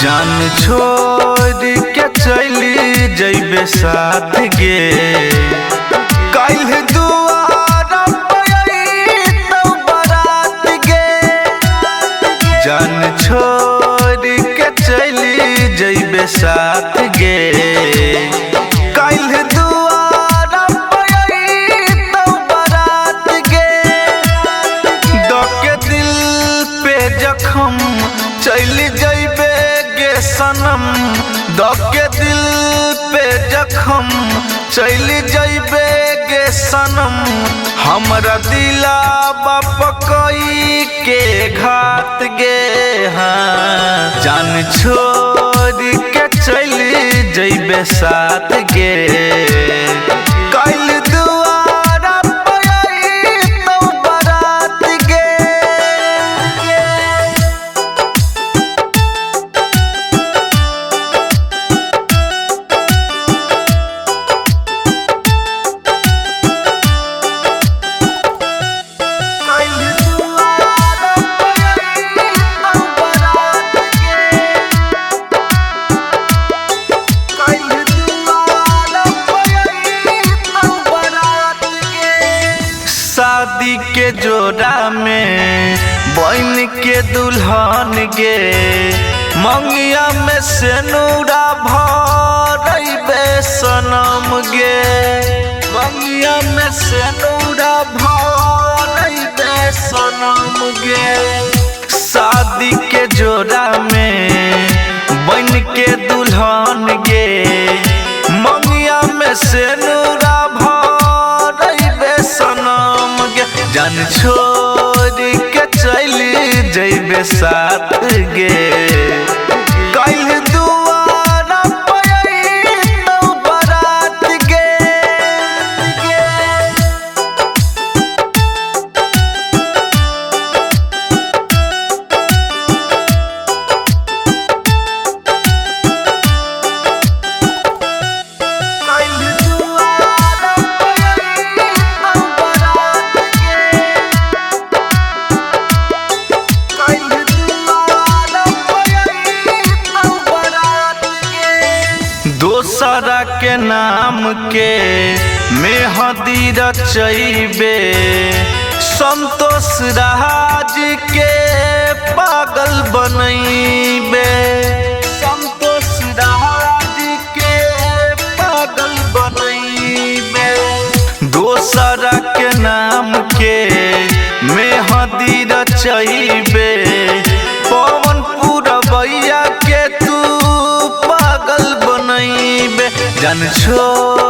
जान छोड़ के चली जइबे साथ गे कल दुआरा तो बारात गे। जान छोड़ के चली जइबे साथ गे कल दुआरा तो बारात गे। दके दिल पे जखम चली जइबे गे सनम दके दिल पे जखम चली जइबे गे सनम। हमरा दिला पकई के घात गे हाँ जान छोड़ के चली जइबे साथ गे कल दुआरा तो बारात गे। शादी के जोड़ा में बन के दुल्हन गे मंगिया में सेनुरा भरइबे सनम गे। मंगिया में सेनुरा भरइबे सनम गे। शादी के जोड़ा में बन के दुल्हन गे मंगिया में सेनुरा जान छोड़ के चली जइबे साथ गे कल दुआरा तो बारात गे। दोसरा के नाम के मेहदी रचइबे संतोष राज के पागल बनइबे। संतोष राज के पागल बनइबे। दोसरा के नाम के मेहदी रचइबे पवन पुरवैया के तू पागल बनइबे। जान छोड़